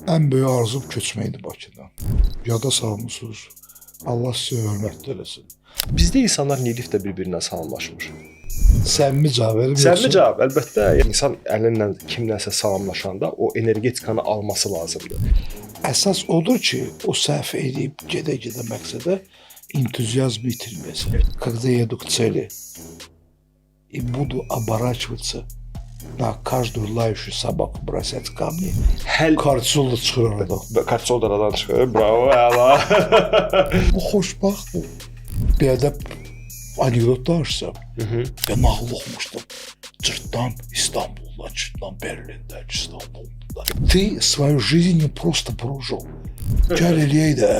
En böyük arzum köçməkdir Bakıdan. Yada salmısınız. Allah sizə hörmət eləsin. Bizdə insanlar niyə liftdə bir-birinə salamlaşmır? Səmimi cavab verim. Səmimi cavab, əlbəttə. İnsan əlinlə kimləsə salamlaşanda o energetikanı alması lazımdır. Əsas odur ki, o səhv edib gedə-gedə məqsədə энтузиазм итермеется. Когда я еду к цели и буду оборачиваться на каждую лающую собаку, бросать камни, Kartsolla çıxır aradan. Kartsol da aradan çıxır. Bravo, əla. Bu xoşbaxt bu. Bir ədəb anekdot danışsam. Ben nağıl oxumuşdum. Cırtdan İstanbul'da, Cırtdan Berlin'de, İstanbul'da. Ты свою жизнь не просто прожил. Gəl eləyək də,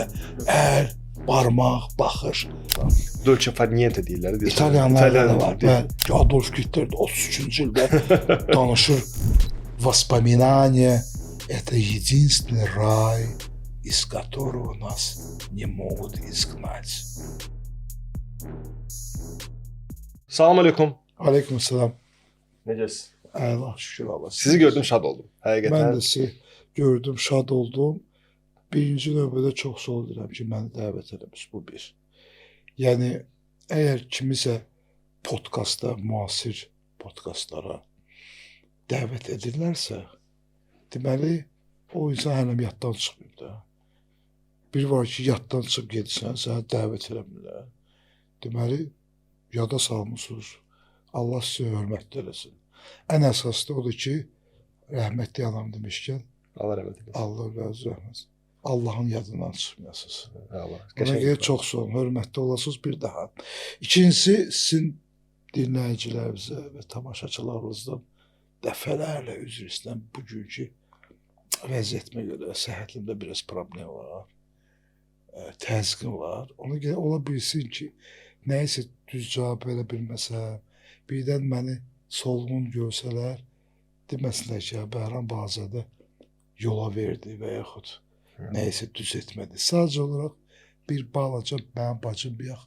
əl, barmaq, baxış. Dolce far niente deyirlər. İtalyanlarda da var. Bəli, Adolf Hitler de 33-cü ildə danışır. Воспоминания – это единственный рай, из которого нас не могут изгнать. Salam aleykum. Aleykümselam. Necəsiz? Allah şükür Allah. Sizi gördüm, şad oldum. Həqiqətən. Mən də sizi gördüm, şad oldum. Birinci növbədə çox sağ olun ki, məni dəvət eləmiş, bu bir. Yəni, əgər kimisə podkastda, müasir podkastlara dəvət edirlərsə, deməli, o insan hələm yaddan çıxmır da. Bir var ki, yaddan çıxıb gedirsən, sənə dəvət eləmirlər. Deməli, yada salmısınız. Allah sizə hörmət eləsin. Ən əsası da odur ki, rəhmətli anam demişkən, Allah rəhmət eləsin. Allah razı olsun. Allahın yadından çıxmayasınız. Allah. Ona görə çox sağ olun, hörmətli olasınız bir daha. İkincisi, sizin dinləyicilərinizə və tamaşaçılarınızdan dəfələrlə üzr istəyirəm. Bugünkü vəziyyətimə görə səhhətimdə biraz problem var, təzyiqim var. Ona görə ola bilsin ki, nəyisə düz cavab verə bilməsəm, birdən məni solğun görsələr, deməsinlər ki, Bəhram Balazadə yola verdi və yaxud nəyisə düz etmədi. Sadəcə olaraq bir balaca mənim bacım bir yax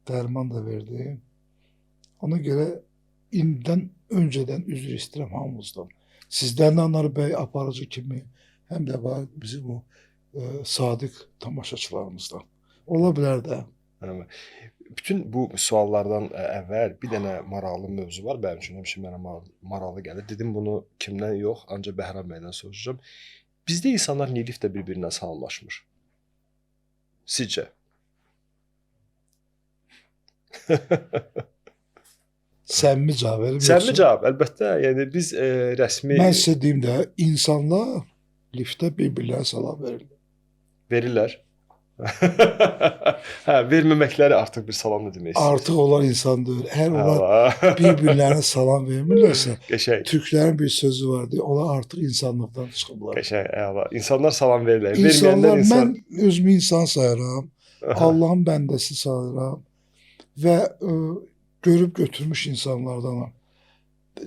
dərman da verdi. Ona görə indidən öncədən üzr istəyirəm hamımızdan. Sizdən Anar bəy aparıcı kimi, həm də var bizim o sadiq tamaşaçılarımızdan. Ola bilər də. Bütün bu suallardan əvvəl bir dənə maraqlı mövzu var. Mənim üçün həmişə mənə maraqlı gəlir. Dedim bunu kimdən yox, ancaq Bəhram bəydən soruşacağam. Bizdə insanlar niyə liftdə bir-birinə salamlaşmır? Sizcə? Səmimi cavab verim. Səmimi cavab, əlbəttə. Yəni biz rəsmi Mən sizə deyim də, insanlar liftdə bir-birlərinə salam verirlər. verirlər. Hə, verməməkləri artıq bir salam demək istəyir. Artıq onlar insan deyil. Hər onlar bir-birlərinə salam vermirlərsə, Qəşəng. Türklərin bir sözü var deyə, onlar artıq insanlıqdan çıxıblar. Qəşəng, əla. İnsanlar salam verirlər. İnsanlar, Verməyənlər insan. mən özümü insan sayıram, Allahın bəndəsi sayıram və görüb götürmüş insanlardanam.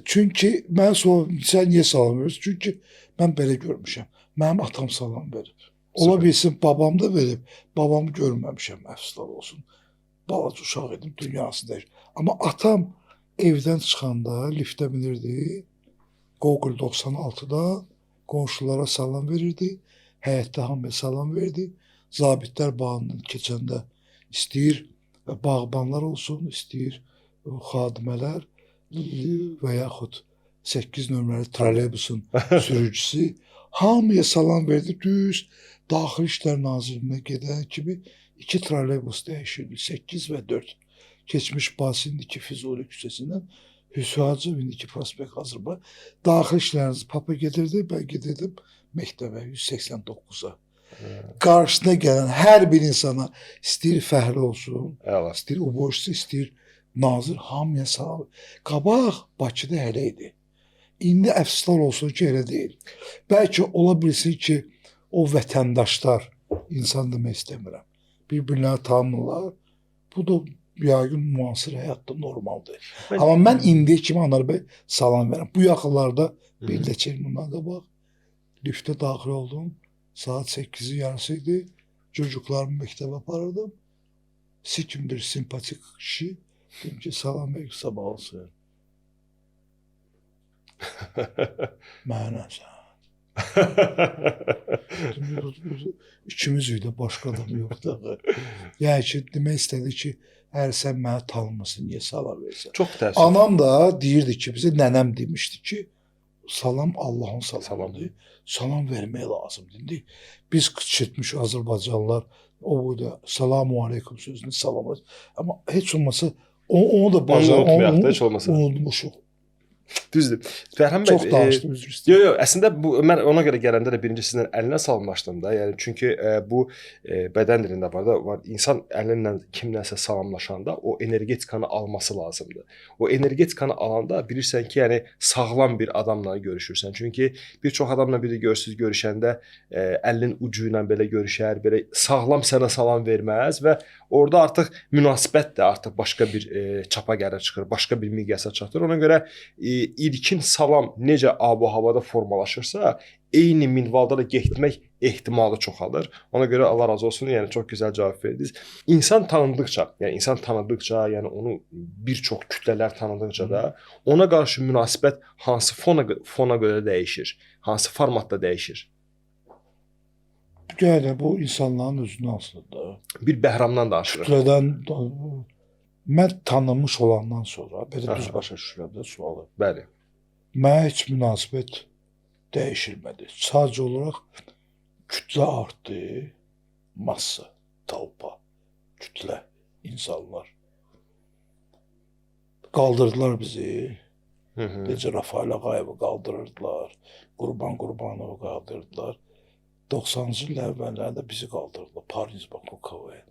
Çünki mən sən niyə salam verirsən? Çünki mən belə görmüşəm. Mənim atam salam verib. Ola bilsin babam da verib. Babamı görməmişəm, əfsuslar olsun. Balaca uşaq idim, dünyasında. Amma atam evdən çıxanda liftə binirdi. Google 96-da qonşulara salam verirdi. Həyətdə hamıya salam verdi. Zabitlər bağından keçəndə istəyir bağbanlar olsun, istəyir xadimələr və yaxud 8 nömrəli troleybusun sürücüsü hamıya salam verdi. Düz Daxili İşlər Nazirliyinə gedən kimi 2 troleybus dəyişirdi. 8 və 4. Keçmiş bas indiki Füzuli küçəsindən Hüsarcı indiki Prospekt Azərbaycan. Daxili İşləriniz papa gedirdi, mən gedirdim məktəbə 189-a. Qarşısına gələn hər bir insana istəyir fəhri olsun, istəyir uboşsu, istəyir nazir, hamıya salam. Qabaq Bakıda elə idi. İndi əfsuslar olsun ki, elə deyil. Bəlkə ola bilsin ki, o vətəndaşlar, insan demək istəmirəm, bir-birlərini tanımırlar. Bu da yəqin müasir həyatda normaldır. Amma mən indiyə kimi Anar bəy salam verirəm. Bu yaxınlarda bir də çirmimdən qabaq liftə daxil oldum. Saat 8-in yarısı idi. Çocuklarımı məktəbə aparırdım. Sikim bir simpatik kişi. Dedim ki, salam bəy, sabah olsun. Mənə sən. İkimiz idi, başqa adam yoxdur. Yəni ki, demək istədi ki, əgər sən məni tanımırsan, niyə salam versən? Çox təəssüf. Anam da deyirdi ki, bizə nənəm demişdi ki, salam Allahın salamıdır. Salam vermək lazımdır. İndi biz küçültmüş Azərbaycanlılar o burada salamu aleykum sözünü salamız. Amma heç olmasa onu da Onu bazen unutmayaq da heç olmasa. unutmuşuq. Düzdür. Fərhad bəy, Çox danışdım, üzr istəyirəm. Yox, əslində bu mən ona görə gələndə də birinci sizin əlinə salmışdım da. Yəni çünki bu bədən dilində var da, var insan əlinlə kimləsə salamlaşanda o energetikanı alması lazımdır. O energetikanı alanda bilirsən ki, yəni sağlam bir adamla görüşürsən. Çünki bir çox adamla biri görüşəndə əlinin ucu ilə belə görüşər, belə sağlam sənə salam verməz və orada artıq münasibət də artıq başqa bir çapa gəlir çıxır, başqa bir miqyasa çatır. Ona görə ilkin salam necə ab-havada formalaşırsa, eyni minvalda da getmək ehtimalı çoxalır. Ona görə Allah razı olsun, yəni çox gözəl cavab verdiniz. İnsan tanındıqca, yəni onu bir çox kütlələr tanıdıqca da ona qarşı münasibət hansı fona görə dəyişir, hansı formatda dəyişir? Yəni bu insanların özünə asılıdır. Bir bəhramdan danışırıq. Kütlədən mən tanınmış olandan sonra belə düz başa düşürəm də sualı. Bəli. Mənə heç münasibət dəyişilmədi. Sadəcə olaraq kütlə artdı, massa, talpa, kütlə, insanlar. Qaldırdılar bizi. Necə Rafael Ağayevi qaldırırdılar, Qurban Qurbanovu qaldırdılar. 90-cı illər əvvəllərində bizi qaldırdılar, Paris Bakokavaya.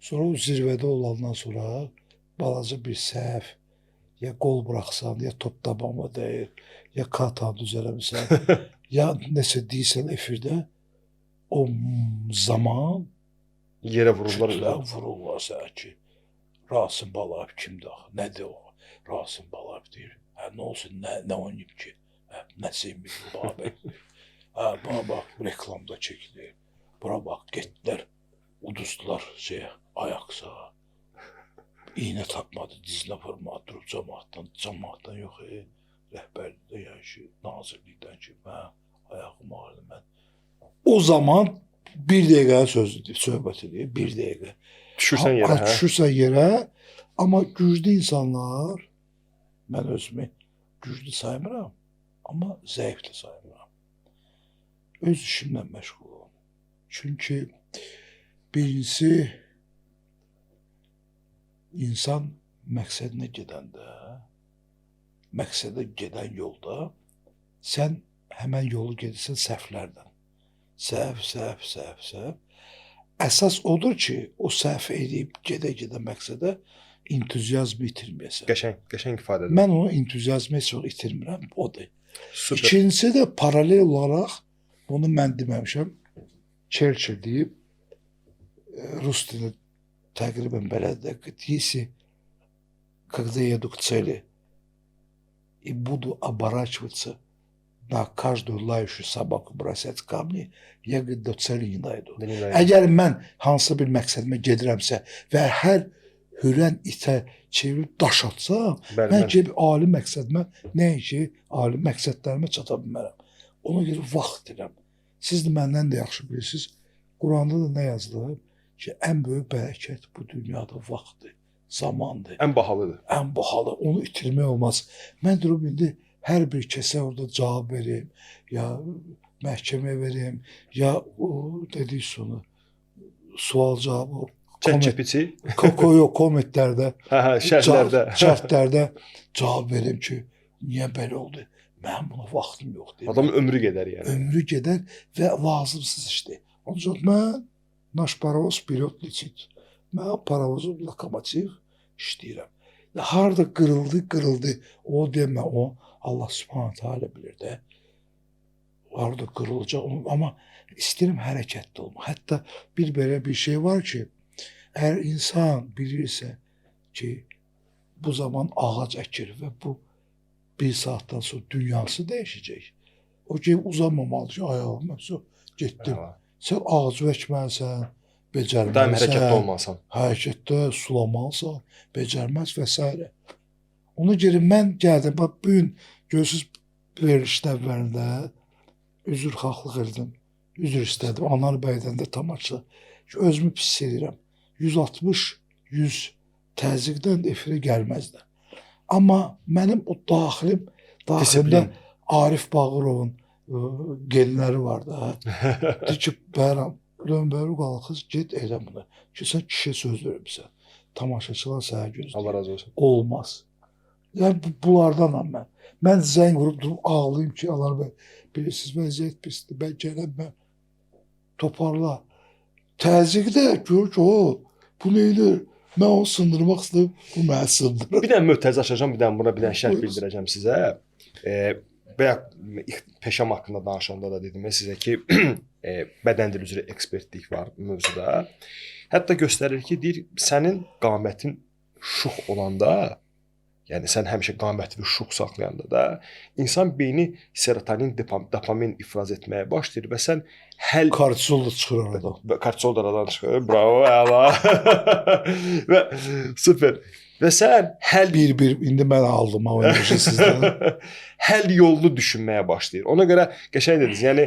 Sonra o zirvədə olandan sonra balaca bir səhv, ya qol buraxsan, ya top tabama dəyir, ya katan düzələmirsən, ya nəsə deyirsən efirdə, o zaman yerə vururlar. kütlə vururlar sənə ki, Rasim Balayev kimdir axı, nədir o? Rasim Balayev deyir, nə olsun, nə oynayıb ki, nə sevmir Babək. Buna bax, reklamda çəkilir, buna bax, getdilər, uduzdular ayaqsa, iynə tapmadı, dizinə vurmadı, durub cəmaatdan yox, rəhbərlikdə, yəni ki, nazirlikdən ki, mən ayağım ağrıdı, mən. O zaman bir dəqiqənin söhbət edir, bir dəqiqə. Düşürsən yerə, hə? Düşürsən yerə, amma güclü insanlar, mən özümü güclü saymıram, amma zəif də saymıram. Öz işimlə məşğul olum. Çünki birincisi, insan məqsədinə gedəndə, məqsədə gedən yolda, sən həmən yolu gedirsən səhvlərdən. Səhv. Əsas odur ki, o səhv edib gedə məqsədə entuziyazmı itirməyəsən. Qəşəng ifadədir. Mən onu entuziyazmı heç vaxt itirmirəm, odur. Süper. İkincisi də paralel olaraq, bunu mən deməmişəm, Churchill deyib, Rus dili təqribən belədir, если когда еду к цели и буду оборачиваться на каждую лающую собаку бросать камни, я до цели не dойду. Əgər mən hansısa bir məqsədimə gedirəmsə və hər hürən itə çevirib daş atsam, mən ki, ali məqsədimə, nəinki ali məqsədlərimə çata bilmərəm. Ona görə vaxt deyirəm. Siz də məndən də yaxşı bilirsiniz. Quranda da nə yazılır? Ki, ən böyük bərəkət bu dünyada vaxtdır, zamandır. Ən bahalıdır. Ən bahalı. Onu itirmək olmaz. Mən durub indi hər bir kəsə orada cavab vereyim, ya məhkəmə vereyim, ya dedik sonu, sual cavabı, kommentlərdə, şərtlərdə cavab verim ki, niyə belə oldu? Mənim buna vaxtım yoxdur. Adamın ömrü gedər yəni. Ömrü gedər və lazımsız işdir. Ancaq mən naş parovoz pilot liçit. Mən parovozum lokomotiv işləyirəm. Harada qırıldı. O demə, o Allah Subhanahu taala bilir də. Harada qırılacaq, amma istəyirəm hərəkətli olmaq. Hətta bir belə bir şey var ki, əgər insan bilirsə ki, bu zaman ağac əkir və bu bir saatdan sonra dünyası dəyişəcək. O ki, uzanmamalı ki, ayağım, getdim. Sən ağacı əkməlisən, becərməlisən. Daim hərəkətdə olmalısan. Hərəkətdə sulamalısan, becərməz və s. Ona görə mən gəldim, bax, bugün görürsünüz verilişin əvvəlində üzrxahlıq elədim. Üzr istədim. Anar bəydən də tamaşa. Özümü pis edirəm. 160, 100 təzyiqdən efirə gəlməzlər. Amma mənim o daxilimdə Disiplin. Arif Bağırovun genləri var da. Deyir ki, Bəhram, dönbəri qalxız, get elə bunu. Ki, sən kişiyə söz vermişsən. Tamaşaçılar sənə gözləyir. Allah razı olsun. Olmaz. Yəni, bunlardanam mən. Mən zəng vurub durub ağlayayım ki, Allah bəy, bilirsiniz, vəziyyət pisdir, mən gələm, mən toparla. Təzyiqdə gör ki, bu neydir? Mən onu sındırmaq istəyim, bu məni sındırır. Bir dənə mötərizə açacağam, bir dənə buna bir dənə şərh bildirəcəm sizə. Və peşəm haqqında danışanda da dedim sizə ki, bədən dili üzrə ekspertlik var mövzuda. Hətta göstərir ki, deyir, sənin qamətin şux olanda, yəni sən həmişə qaməti və şux saxlayanda da insan beyni serotonin, dopamin ifraz etməyə başlayır və sən Kortizol da çıxır aradan. Kortizol da aradan çıxır. Bravo, əla. Və super. Və sən Bir, indi mən aldım o enerji sizdən. həll yolunu düşünməyə başlayır. Ona görə qəşəng dediniz. Yəni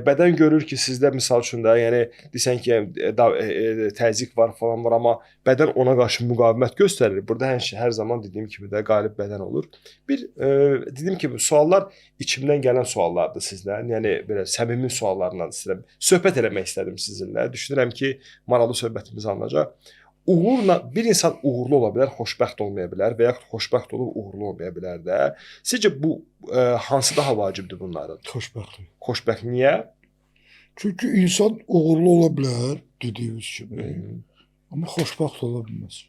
bədən görür ki, sizdə misal üçün də, yəni desən ki, təzyiq var falan var, amma bədən ona qarşı müqavimət göstərir. Burada hər zaman dediyim kimi də qalib bədən olur. Bir dedim ki, bu suallar içimdən gələn suallardır sizdən. Yəni belə səmimi suallarla sizə söhbət eləmək istədim sizinlə. Düşünürəm ki, maraqlı söhbətimiz alınacaq. Uğurla bir insan uğurlu ola bilər, xoşbəxt olmaya bilər və yaxud xoşbəxt olub uğurlu olmaya bilər də. Sizcə bu hansı daha vacibdir bunların? Xoşbəxtlik. Xoşbəxt niyə? Çünki insan uğurlu ola bilər, dediyiniz kimi. Amma xoşbəxt ola bilməz.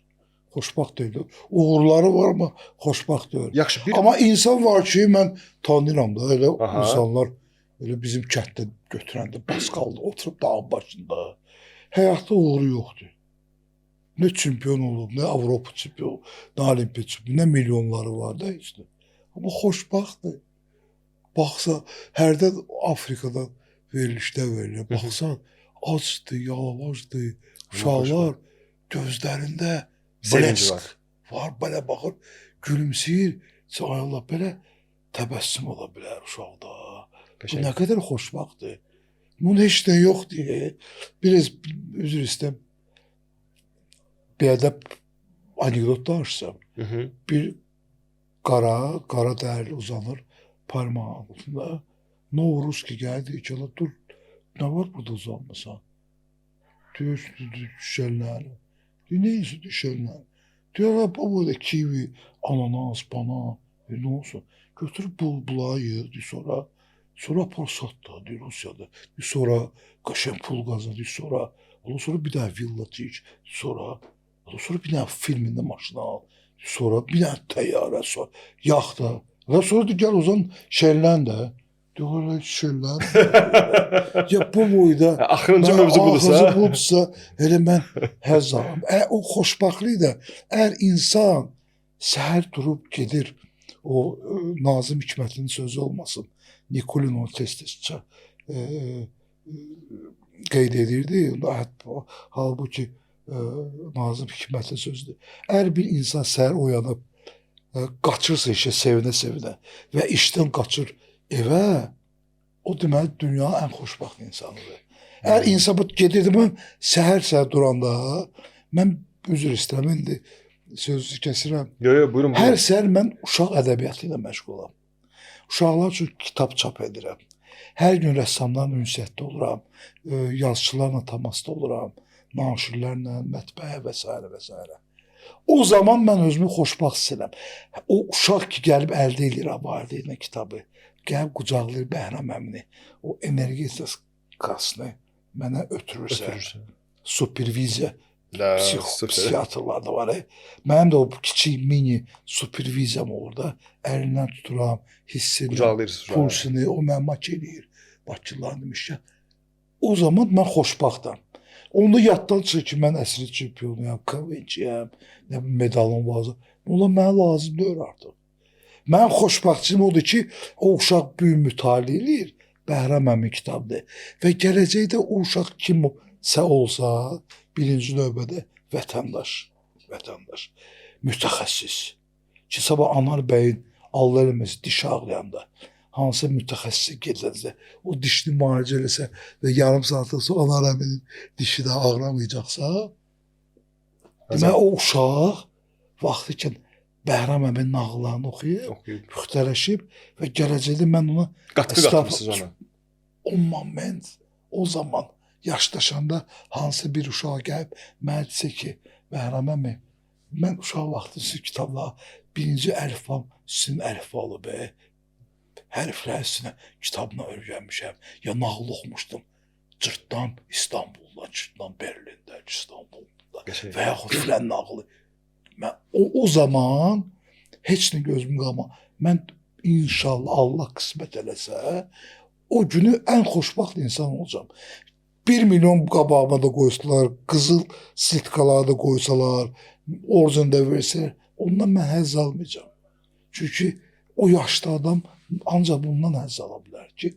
Xoşbəxt deyil. Uğurları var, amma xoşbəxt deyil. Yaxşı, bir Amma insan var ki, mən tanıyıram da, elə insanlar elə bizim kənddə götürəndə bas qaldı, oturub dağın başında. Həyatda uğuru yoxdur. Nə çempion olub, nə Avropa çempionu, nə Olimpiya çempionu, nə milyonları var da işte. Amma xoşbəxtdir. Baxsa, hərdən Afrikadan verilişdə verilir. Baxsa, acdır, yalavacdır. Uşaqlar gözlərində sevinci var. Var, belə baxır, gülümsəyir. Allah, belə təbəssüm ola bilər uşaqda. Bu nə qədər xoşbəxtdir. Bunun heç də yoxdur. Biraz üzr istəyəm. Bir ədəb anekdot danışsam. Bir qara dərli uzanır parmağın altında. Novruz ki gəldi ki, dur, nə var burada uzanmasan? Diyor, düşənlər. Diyor, nə isə düşənlər? Diyor, bu burada kivi, ananas, banan, nə olsun? Götürüb bulayır, sonra apar da, diyor, Rusiyada. Sonra qaşən pul qazanır, sonra bir daha villa çək, sonra bir dənə filmində maşını al, sonra bir dənə təyyarə, sonra yaxda, və sonra gəl o zaman şərlən də, diyorlar şərlən, ya bu boyda, axırıncı mövzu budursa, elə mən həzz alam. O xoşbəxtlik də, əgər insan səhər durub gedir, o Nazım Hikmətin sözü olmasın, Nikulin o tez-tezcə qeyd edirdi, halbuki Nazım Hikmətin sözüdür. Əgər bir insan səhər oyanıb, qaçırsa işə sevinə-sevinə və işdən qaçır evə, o deməli dünyanın ən xoşbəxt insanıdır. Əgər insan gedirdi, mən səhər duranda, mən üzr istəyirəm, indi sözü kəsirəm. Buyurun. Hər səhər mən uşaq ədəbiyyatı ilə məşğulam. Uşaqlar üçün kitab çap edirəm. Hər gün rəssamlarla ünsiyyətdə oluram, yazıçılarla təmasda oluram, naşirlərlə, mətbəyə və s. O zaman mən özümü xoşbəxt hissələm. O uşaq ki, gəlib əldə edir valideynə kitabı, gəlib qucaqlayır Bəhram əmini, o energetikasını mənə ötürürsə, superviziya, psixiatrlar da var. Mənim də o kiçik mini superviziyam olur da, əlindən tuturam, hiss edirəm, pulsunu, o mən mak eləyir, Bakılar demişkən. O zaman mən xoşbəxtam. Onda yaddan çıxır ki, mən əsri çempionuyam, KVC-yəm, medalım var. Bunlar mənə lazım deyil artıq. Mənim xoşbəxtçiyim odur ki, o uşaq büyük mütaliə eləyir, Bəhram əmi kitabdır. Və gələcəkdə o uşaq kimsə olsa, birinci növbədə vətəndaş, mütəxəssis. Ki, sabah Anar bəyin Allah eləməsi diş ağlayanda, hansı mütəxəssisə gedəcək, o dişini müalicə eləsə və yarım saatdan sonra Anar əminin dişi də ağrımayacaqsa, demək o uşaq vaxtı ikən Bəhram əminin nağıllarını oxuyub, müxtərəşib və gələcəkdə mən ona qatqı qatmısınız ona. o moment, o zaman yaşdaşanda hansı bir uşaq gəlib mənə desə ki, Bəhram əmi, mən uşaq vaxtı sizin kitabla birinci əlifbam sizin əlifbalı be, hərflər üstünə kitabla öyrənmişəm, ya nağıl oxumuşdum. Cırtdan İstanbuldan, Cırtdan Berlindən, İstanbuldan və yaxud filan nağılı. Mən o zaman heç nə gözüm qalma. Mən inşallah Allah qismət eləsə, o günü ən xoşbəxt insan olacağam. 1 milyon qabağıma da qoysalar, qızıl siltkaları da qoysalar, orzunu da versə, ondan mən həzz almayacağam. Çünki o yaşlı adam ancaq bundan həzz ala bilər ki,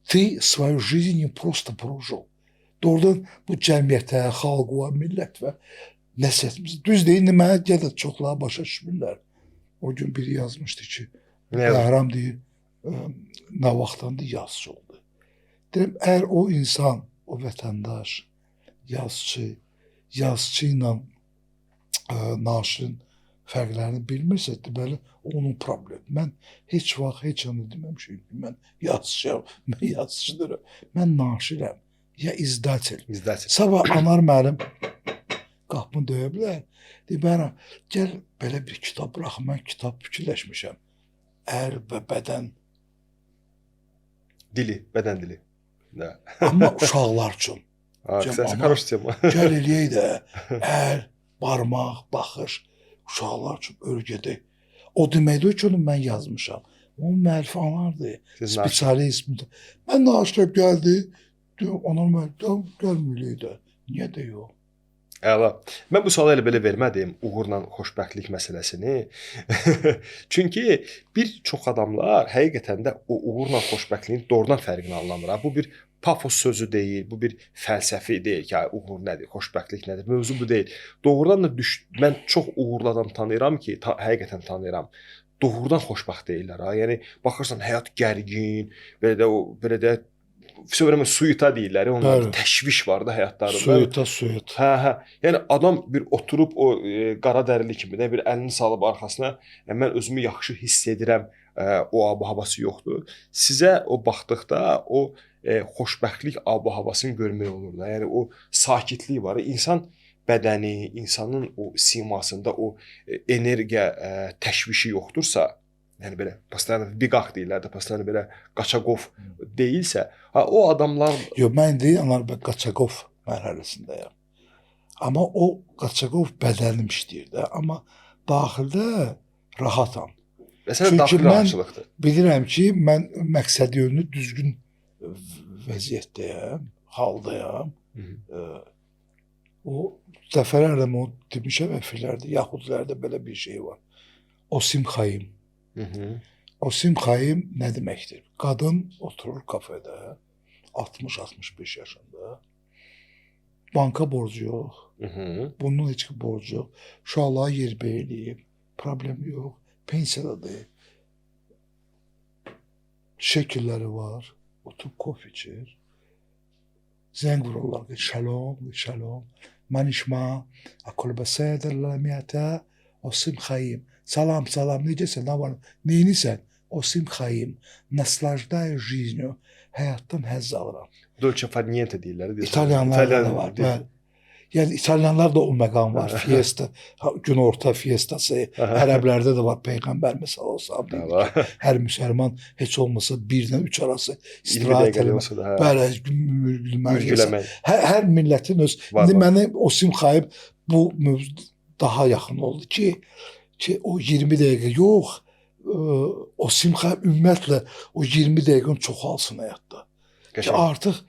ты свою жизнь не просто прожил. Doğrudan bu cəmiyyətə, xalqa, millət və nəsətimiz. Düz deyil, mənə gəlir, çoxları başa düşmürlər. O gün biri yazmışdı ki, Bəhram deyir, nə vaxtdandır yazıcı oldu. Deyirəm, əgər o insan, o vətəndaş, yazıcı ilə naşirin fərqlərini bilmirsə, deməli, onun problemi. Mən heç vaxt, heç yana deməmişim ki, mən yazıcıyam, mən yazıcıdırım, mən naşirəm, ya izdatil. Sabah Anar müəllim qapımı döyə bilər, deyir, Bəhram, gəl belə bir kitab bırax, mən kitab fikirləşmişəm. Ər və bədən. Dili, bədən dili. Amma uşaqlar üçün. Gəl eləyək də, ər, barmaq, baxış, uşaqlar üçün örgədə. O deməkdir ki, onu mən yazmışam. Onun müəllifi Anardır, spesialist. Mən naşirəm gəldi, ona müəllim gəlməyək də, niyə də yox? Əla. Mən bu sualı elə belə vermədim, uğurla xoşbəxtlik məsələsini. Çünki bir çox adamlar həqiqətən də o uğurla xoşbəxtliyin doğrudan fərqini anlamır. Bu bir pafos sözü deyil, bu bir fəlsəfi deyil ki, uğur nədir, xoşbəxtlik nədir, mövzu bu deyil. Doğrudan da mən çox uğurlu adam tanıyıram ki, həqiqətən tanıyıram. Doğrudan xoşbəxt deyirlər. Yəni baxırsan həyat gərgin, belə də suyuta deyirlər, onlarda təşviş var da həyatlarında. Suyuta. Hə. Yəni adam bir oturub o qara dərili kimi də bir əlini salıb arxasına, mən özümü yaxşı hiss edirəm, o ab-havası yoxdur. Sizə o baxdıqda o xoşbəxtlik ab-havasını görmək olur da. Yəni o sakitlik var. İnsan bədəni, insanın o simasında o energiya təşvişi yoxdursa, yəni belə pastoyanı biqaq deyirlər də, pastoyanı belə qaçaqov deyilsə, o adamlar... Yox, mən deyirəm, qaçaqov mərhələsindəyəm. Amma o qaçaqov bədənim işləyir də, amma daxildə rahatam. Məsələn, daxil rahatçılıqdır. Bilirəm ki, mən məqsəd yönlü düzgün vəziyyətdəyəm, haldayam. O dəfələrlə o demişəm əfirlərdə, yahudilərdə belə bir şey var. Osim Xayim. Osim Xayim nə deməkdir? Qadın oturur kafedə, 60-65 yaşında, banka borcu yox, bunun heç ki borcu yox, uşaqlara yer bəyəliyib, problem yox, pensiyadadır, şəkilləri var, oturub kof içir, zəng vururlar ki, şalom, mən işma, akul bəsədir ləmiyyətə, Osim Xayim, salam, necəsən, nə var, neynisən? Osim Xayim, naslajdayə жизнью, həyatdan həzz alıram. Dolce far niente deyirlər. İtalyanlarda da var, bəli. Yəni İtalyanlarda o məqam var, fiesta, günorta fiestası, ərəblərdə də var, Peyğəmbərimiz sallallahu əleyhi və səlləm, hər müsəlman heç olmasa 1-dən 3 arası istirahət eləmək, bəli, hər millətin öz, indi mənə Osim Xayim bu daha yaxın oldu ki, o 20 dəqiqə yox, Osim Xayim ümumiyyətlə o 20 dəqiqəni çoxalsın həyatda. Ki artıq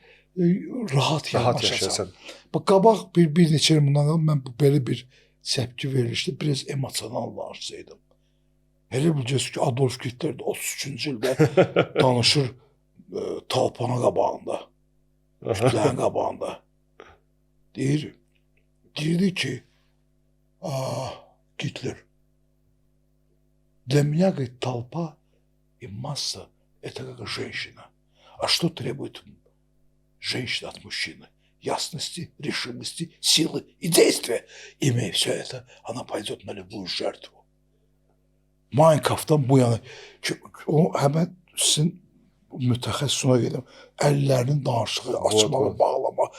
rahat yaşasan. Bax, qabaq bir neçə il bundan qabaq mən belə bir səpki verilişdə biraz emosionallaşsaydım. Elə biləcəksiniz ki, Adolf Hitler də 33-cü ildə danışır talpana qabağında, kütlənin qabağında. Deyirdi ki, Гитлер, для меня, говорит, толпа и масса это как женщина. А что требует женщина от мужчины? Ясности, решимости, силы и действия. Имея все это, она pойдет на любую жертву. Minecraft'dan bu yana o həmən sizin mütəxəssis ona gedim. Əllərinin danışığı, açmağı, bağlama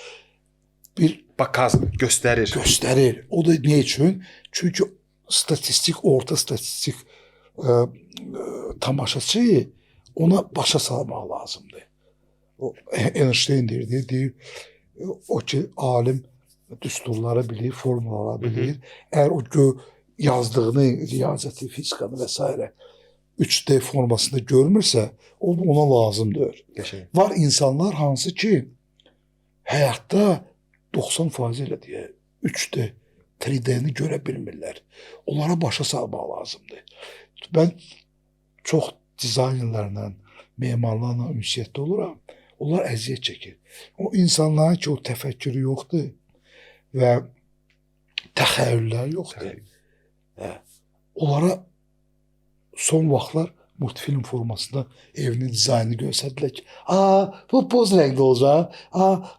bir Bakaz göstərir. göstərir. O da ne üçün? Çünki orta statistik tamaşaçı ona başa salmaq lazımdır. O Einstein deyir, o ki alim düsturları bilir, formulaları bilir. Eğer o yazdığını, riyazəti, fizikanı və s. 3D formasında görmürsə, o ona lazımdır. Qəşəng. Var insanlar hansı ki həyatda 90% ilə deyə 3D, 3D-ni görə bilmirlər. Onlara başa salmaq lazımdır. Mən çox dizaynerlərlə, memarlarla ünsiyyətdə oluram. Onlar əziyyət çəkir. O insanların ki, o təfəkkürü yoxdur və təxəyyülləri yoxdur. Onlara son vaxtlar multifilm formasında evinin dizaynını göstərdilər ki, bu boz rəngdə olacaq,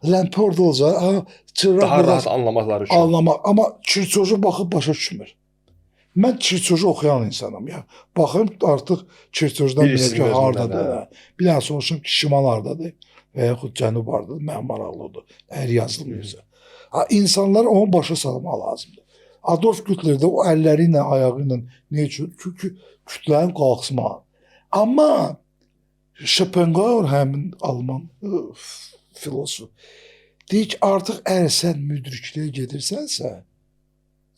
ləmpə orada olacaq, çıraq Daha burada rahat anlamaqları üçün. anlamaq. Amma çirçoju baxıb başa düşmür. Mən çirçoju oxuyan insanım ya. Baxım artıq çirçojdan Bilirsiniz bilək ki, mövzunu, hardadır. hə. Bir dənə soruşum ki, şimal hardadır və yaxud cənub hardadır. Mənim maraqlıdır. Əgər yazılmıyorsa. İnsanlar onu başa salmaq lazımdır. Adolf Hitler də o əlləri ilə, ayağı ilə nə üçün? Çünki kütlənin qalxısma. Amma Schopenhauer həmin Alman filosof deyir ki, artıq əgər sən müdrikliyə gedirsənsə,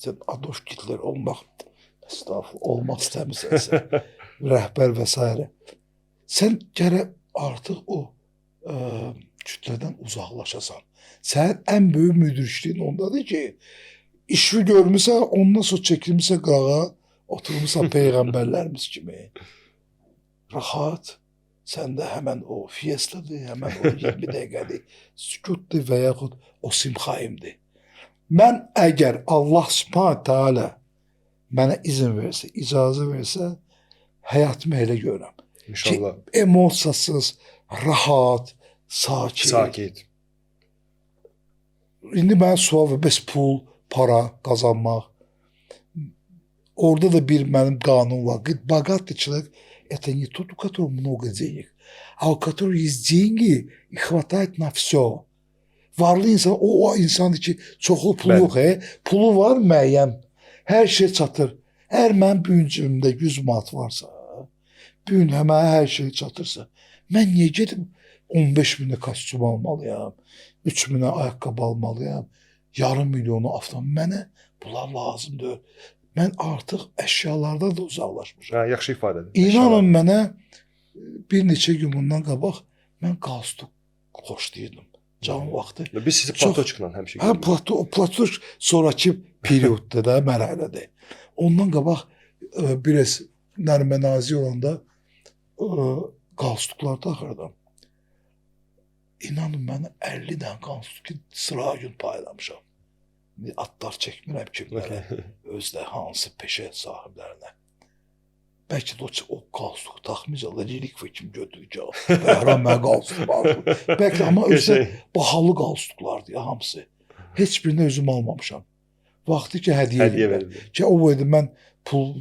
sən Adolf Hitler olmaq istəmirsənsə, rəhbər və s. Sən gərək artıq o kütlədən uzaqlaşasan. Sənin ən böyük müdrikliyin ondadır ki, işvi görmüsən, ondan sonra çəkilmişsən qırağa, oturmuşsan peyğəmbərlərimiz kimi. Rahat, səndə həmən o fiestadır, həmən o 20 dəqiqədir, sükutdur və yaxud o simxaimdir. Mən əgər Allah subhanət hələ mənə izin versə, icazə versə, həyatımı elə görəm. İnşallah. Ki, emosiyasız, rahat, sakit. Sakit. İndi mən sual və bəs pul, para qazanmaq. Orada da bir mənim qanun var. Богатый человек – это не тот, у которого много денег, а у которого есть деньги и хватает на все. Varlı insan o insandır ki, çoxlu pulu yox, pulu var müəyyən. Hər şey çatır. Əgər mənim bu gün cibimdə 100 manat varsa, bu gün həmən hər şey çatırsa, mən niyə gedim 15 minə kostyum almalıyam, 3 minə ayaqqabı almalıyam, yarım milyonu avtomobil. Mənə bunlar lazımdır. Mən artıq əşyalardan da uzaqlaşmışam. Yaxşı ifadədir. İnanın mənə bir neçə gün bundan qabaq mən qalstuk xoşlayırdım. Can vaxtı. Biz sizi platoçkla həmişə görürük. Platoçk sonraki periodda da mərhələdir. Ondan qabaq biraz nərmənazi olanda qalstuklar taxırdım. İnanın mənə 50 dənə qalstuk sıra gün paylamışam. Atlar çəkmirəm kimlərə, özdə hansı peşə sahiblərinə. Bəlkə də o qalstuk taxmayacaqlar, relikva kimi götürəcək. Bəhram mənə qalstuk var. Bəlkə amma özdə bahalı qalstuklardır ya hamısı. Heç birini özüm almamışam. Vaxtı ki, hədiyyə verir. Ki, o boyda mən pul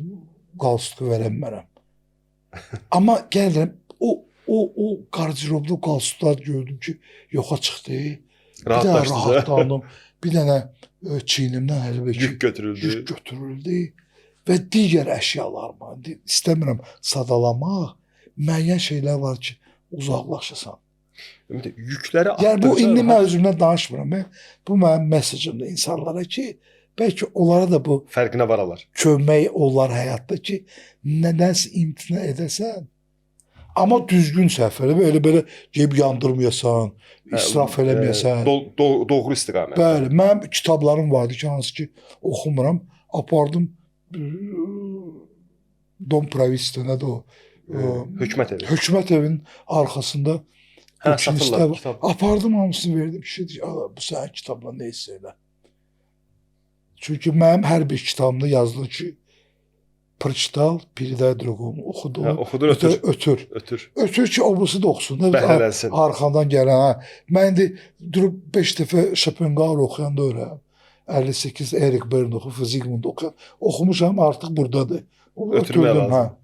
qalstuku verəmmərəm. Amma gəlirəm, o qardirobda qalstuklar gördüm ki, yoxa çıxdı. Bir dənə rahatlandım. Bir dənə çiynimdən hələ yük götürüldü və digər əşyalar var. İstəmirəm sadalamaq. Müəyyən şeylər var ki, uzaqlaşasan. Yükləri atdırsa... Yəni, bu indi mən özümdən danışmıram. Bu mənim mesajımdır insanlara ki, bəlkə onlara da bu fərqinə varalar. Kömək olar həyatda ki, nədənsə imtina edəsən. Amma düzgün səhv elə, elə ceb yandırmayasan, israf eləməyəsən. Doğru istiqamət. Bəli, mənim kitablarım vardı ki, hansı ki, oxumuram. Apardım Dom Pravistə, nədir o? Hökumət evi. Hökumət evinin arxasında satırlar kitab. Apardım, hamısını verdim. Bu sənin kitabla nə hiss elə? Çünki mənim hər bir kitabımda yazılır ki, Prıçdal, Piriday Droqomu oxudu. Oxudun ötür. Ötür. Ötür. Ötür ki, obusu da oxusun. Da biz Bəhrələnsin. arxadan gələn. Ha. Mən de durub 5 dəfə Schopenhauer oxuyanda öyrəm. 58 Erik Bernhoff, Zygmunt oxumuşam, artıq buradadır. Onu Ötürmək ötürdüm, lazım. ha.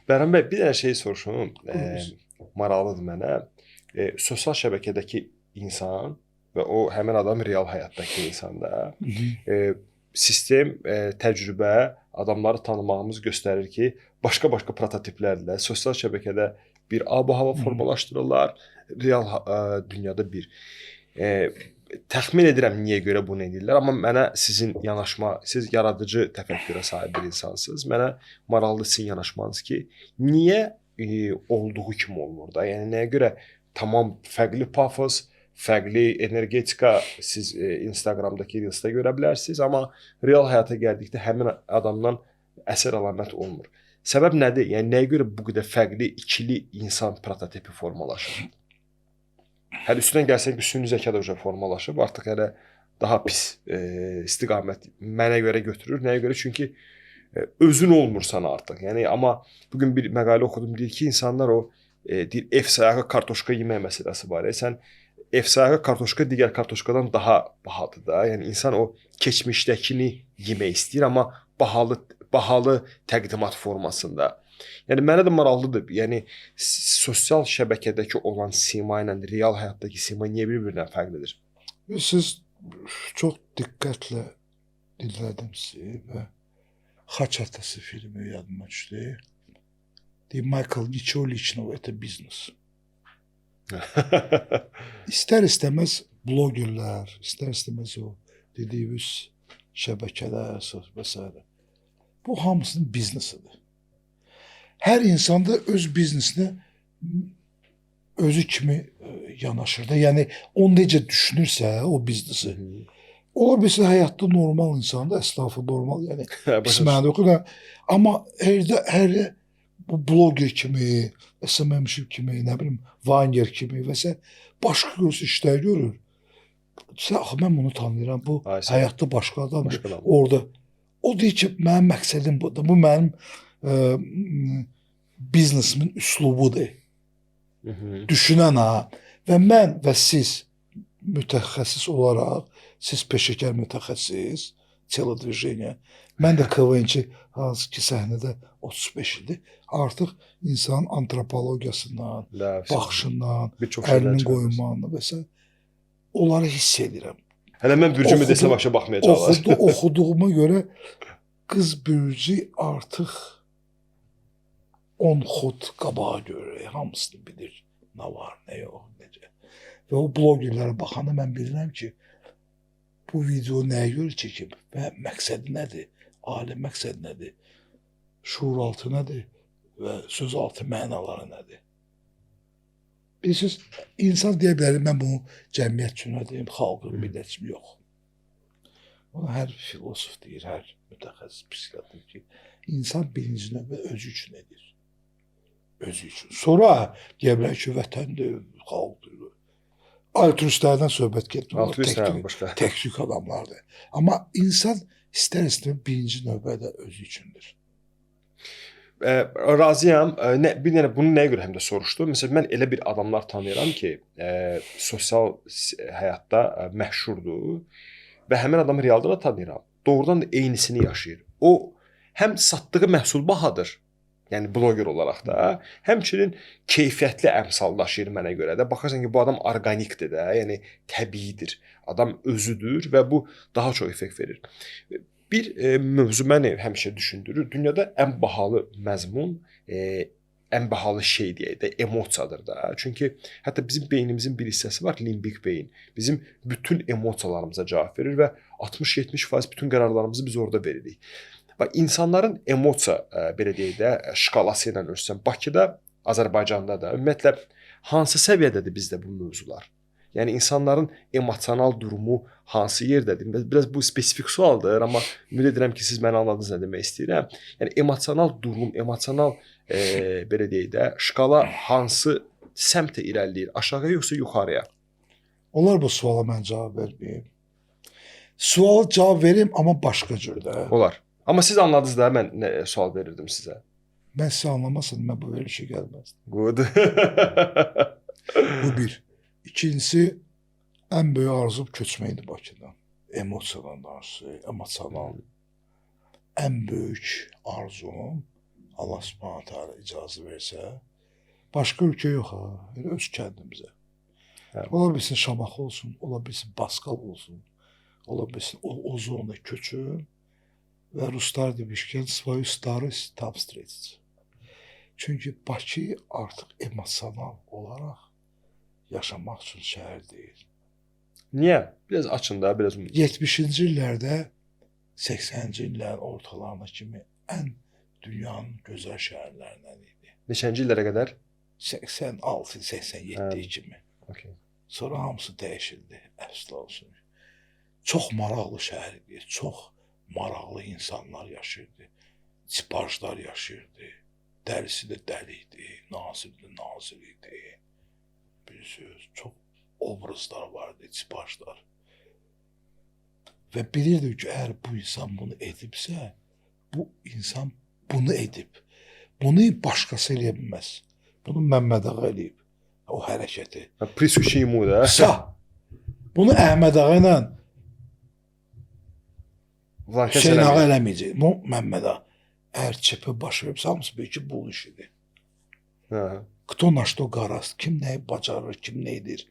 Bəhram bəy, bir dənə şey soruşum. Buyurun. Maraqlıdır mənə. Sosial şəbəkədəki insan və o həmin adam real həyatdakı insanda sistem, təcrübə, adamları tanımağımız göstərir ki, başqa-başqa prototiplərlə sosial şəbəkədə bir ab-hava formalaşdırırlar, real dünyada bir. Təxmin edirəm niyə görə bunu edirlər, amma mənə sizin yanaşma, siz yaradıcı təfəkkürə sahib bir insansınız. Mənə maraqlıdır sizin yanaşmanız ki, niyə olduğu kimi olmur da? Yəni nəyə görə tamam fərqli pafos, fərqli energetika siz Instagramdakı Reels'də görə bilərsiniz, amma real həyata gəldikdə həmin adamdan əsər əlamət olmur. Səbəb nədir? Yəni nəyə görə bu qədər fərqli ikili insan prototipi formalaşır? Hələ üstündən gəlsək ki, süni zəka da formalaşıb, artıq hələ daha pis istiqamət mənə görə götürür. Nəyə görə? Çünki özün olmursan artıq. Yəni amma bugün bir məqalə oxudum, deyir ki, insanlar o deyir ev sayağı kartoşka yemək məsələsi var. Sən ev sayağı kartoşka digər kartoşkadan daha bahadır da. Yəni insan o keçmişdəkini yemək istəyir, amma bahalı təqdimat formasında. Yəni mənə də maraqlıdır. Yəni sosial şəbəkədəki olan sima ilə real həyatdakı sima niyə bir-birindən fərqlidir? Siz çox diqqətlə dinlədim sizi və Xaç Atası filmi yadıma düşdü. Michael Nicholichno, это бизнес. İstər-istəməz blogerlər, istər-istəməz o dediyimiz şəbəkələr və s. Bu hamısının biznesidir. Hər insan da öz biznesinə özü kimi yanaşır da. Yəni o necə düşünürsə o biznesi. Ola bilsin həyatda normal insandır, əslafı normal, yəni pis mənada oxuyur. Amma hər bu bloger kimi, SMM kimi, nə bilim, Vanger kimi və s. başqa görsə işlər görür. Sən, axı, mən bunu tanıyıram, bu həyatda başqa adamdır. Orada. O deyir ki, mənim məqsədim budur. Bu mənim biznesimin üslubudur. Düşünən ha. Və mən və siz mütəxəssis olaraq, siz peşəkar mütəxəssis, televizyon, mən də KVN-ci, hansı ki səhnədə 35 idi. Artıq insanın antropologiyasından, baxışından, əlinin qoyunmağından və s. onları hiss edirəm. Hələ mən bürcümü desə başa baxmayacaqlar. Oxuduğuma görə qız bürcü artıq 10 xod qabağa görür, hamısını bilir. Nə var, nə yox, necə. Və o blogerlərə baxanda mən bilirəm ki, bu video nəyə görə çəkib və məqsədi nədir, ali məqsəd nədir, şuur altı nədir və söz altı mənaları nədir. Bilirsiniz, insan deyə bilər, mən bunu cəmiyyət üçün edeyim, xalqın, millət üçün, yox. Ona hər filosof deyir, hər mütəxəssis, psixiatr ki, insan birinci növbə özü üçün edir. Özü üçün. Sonra deyə bilər ki, vətəndir, xalqdır. Altruistlərdən söhbət getmir. Teknik adamlardır. Amma insan istər-istər birinci növbədə özü üçündür. Razıyam. Bir dənə bunu nəyə görə həm də soruşdum? Məsələn, mən elə bir adamlar tanıyıram ki, sosial həyatda məşhurdur və həmin adamı realda da tanıyıram. Doğrudan da eynisini yaşayır. O, həm satdığı məhsul bahadır, yəni bloger olaraq da, həmçinin keyfiyyətli əmsal daşıyır mənə görə də. Baxarsan ki, bu adam orqanikdir də, yəni təbiidir. Adam özüdür və bu daha çox effekt verir. Bir mövzu məni həmişə düşündürür. Dünyada ən bahalı məzmun, ən bahalı şey deyək də, emosiyadır da. Çünki hətta bizim beynimizin bir hissəsi var, limbik beyin. Bizim bütün emosiyalarımıza cavab verir və 60-70% bütün qərarlarımızı biz orada veririk. Və insanların emosiya, belə deyək də, şkalası ilə ölçsən, Bakıda, Azərbaycanda da, ümumiyyətlə, hansı səviyyədədir bizdə bu mövzular? Yəni, insanların emosional durumu hansı yerdədir? Biraz bu spesifik sualdır, amma ümid edirəm ki, siz məni anladınız nə demək istəyirəm. Yəni, emosional durum, emosional, belə deyək də, şkala hansı səmtə irəliləyir? Aşağıya yoxsa yuxarıya? Onlar bu suala mən cavab verməyim. Suala cavab verim, amma başqa cürdə. Olar. Amma siz anladınız da mən nə sual verirdim sizə. Mən sizi anlamasaydım mən bu verilişə gəlməzdim. Good. Bu bir. İkincisi, ən böyük arzum köçməkdir Bakıdan. Emosiyadan danışır, emosional. Ən böyük arzum, Allah Subhanahu taala icazə versə, başqa ölkə yox ha, elə öz kəndimizə. Hə. Ola bilsin Şamaxı olsun, ola bilsin Baskal olsun, ola bilsin o zona köçün və Ruslar demişkən svoyu starost tam vstretить. Çünki Bakı artıq emosional olaraq yaşamaq üçün şəhər deyil. Niyə? Biraz açın da, biraz. 70-ci illərdə 80-ci illərin ortalarına kimi ən dünyanın gözəl şəhərlərindən idi. Neçənci illərə qədər? 86-87 kimi. Okay. Sonra hamısı dəyişildi, əfslə olsun. Çox maraqlı şəhər idi, çox maraqlı insanlar yaşayırdı, sipajlar yaşayırdı, dərisi də dəli idi, nazir də nazir idi. Bir söz, çox obrazlar vardı, sipajlar. Və bilirdik ki, əgər bu insan bunu edibsə, bu insan bunu edib. Bunu başqası eləyə bilməz. Bunu Məmməd Ağa eləyib, o hərəkəti. Prisushi ему, da. Sağ. Bunu Əhməd Ağa ilə Hüseyn Ağa eləməyəcək. Bu Məmməd Ağa. Əgər çepə baş veribsə, hamısı bir ki, bu işidir. Kto na что qarast, kim nəyi bacarır, kim nə edir.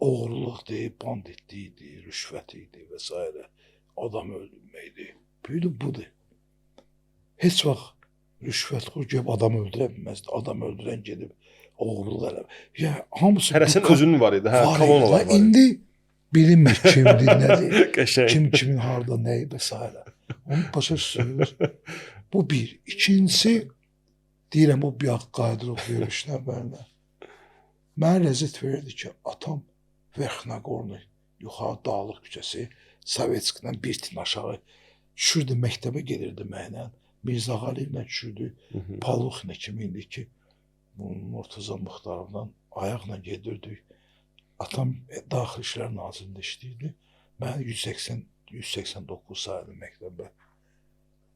Oğurluqdur, banditlikdir, rüşvət idi və s. Adam öldürməkdir. Büyüdü budur. Heç vaxt rüşvətxor gəlib adam öldürə bilməzdi. Adam öldürən gedib oğurluq eləmir. Ya hamısı hərəsinin özünün var idi. Hə, var kolon var. İndi bilinmir kimdir, nədir. Qəşəng. Kim kimin harda nəyi və s. Onu başa düşürsünüz. Bu bir. İkincisi, deyirəm o bir haqq qayıdırıq verilişdən bərinə. Mənə ləzzət verirdi ki, atam Verxnaqorni, yuxarı Dağlıq küçəsi, Sovetskidən bir tin aşağı düşürdü, məktəbə gelirdi mənlə. Mirzə Ağaliyevlə düşürdü. Paluxina kimi indi ki, Murtaza Muxtarovdan ayaqla gedirdik. Atam Daxili İşlər Nazirində işləyirdi. Mən 189 sayılı məktəbə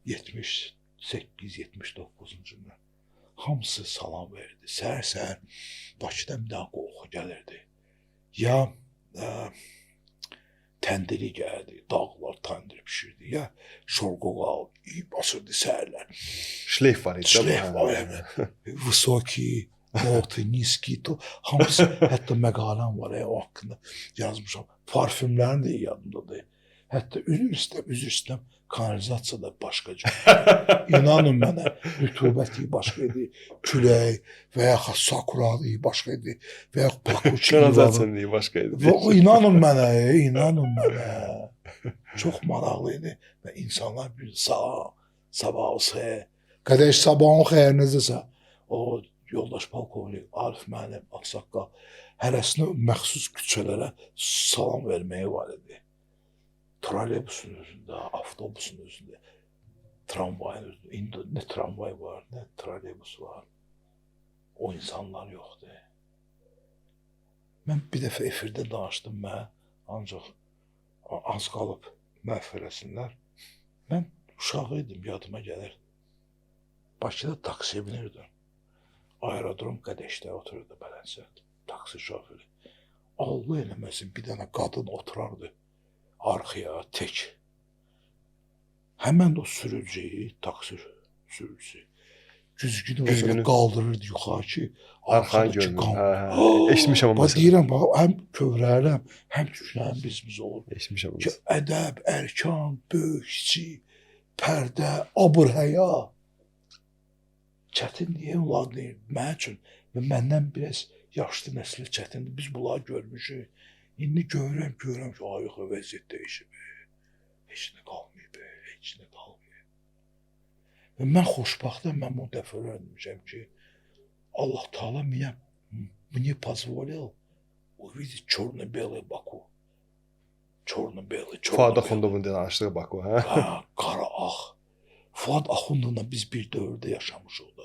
78-79-cu ildə. Hamısı salam verdi. Səhər-səhər Bakıdan bir dənə qoxu gəlirdi. Ya təndiri gəldi, dağlar təndir pişirdi. Ya şorqoqal basırdı səhərlər. Şleyf var idi. Şleyf var. Vısoki, notu, niski, hamısı. Hətta məqaləm var o haqqında yazmışam. Parfümlərin də yadımdadır. Hətta üzr istəyirəm, kanalizasiya da başqa cür. İnanın mənə, rütubəti başqa idi, külək və yaxud sakuradı başqa idi və yaxud pakuçi. Kanalizasiya başqa idi. İnanın mənə, inanın mənə. Çox maraqlı idi və insanlar bir sabah xeyir. Qədəş sabahın xeyrinizdirsə, o yoldaş polkovnik Arif müəllim, Ağsaqqal hərəsinə məxsus küçələrə salam verməyi var idi. Troleybusun özündə, avtobusun özündə, tramvayın özündə. İndi nə tramvay var, nə troleybus var. O insanlar yoxdur. Mən bir dəfə efirdə danışdım, ancaq az qalıb məhv eləsinlər. Mən uşaq idim, yadıma gəlir. Bakıda taksiyə binirdim. Aerodrom Qədəşdə otururdu Bələncəd, taksi şoförü. Allah eləməsin, bir dənə qadın oturardı. Arxaya, tək. Həmən o sürücüyü, taksi sürücüsü, güzgünü qaldırırdı yuxarı ki, arxadakı qan. Eşitmişəm amma. Deyirəm, həm kövrələm, həm düşləm bizimiz olur. Eşitmişəm. Ki, ədəb, ərkan, böyük, kiçik, pərdə, abır-həya. Çətinliyə onlar deyir, mən üçün və məndən biraz yaşlı nəsli çətindir. Biz bunları görmüşük. İndi görürəm ki, ayıq vəziyyət dəyişib. Heç nə qalmayıb, heç nə qalmayıb. Və mən xoşbaxtım, mən bu dəfə öyrənmişəm ki, Allah Teala мне позволил увидеть черно-белый Baku. Черно-белый. Fuad Axundovun danışdığı Baku, hə? Hə, qara ağ. Fuad Axundovla biz bir dövrdə yaşamışıq da.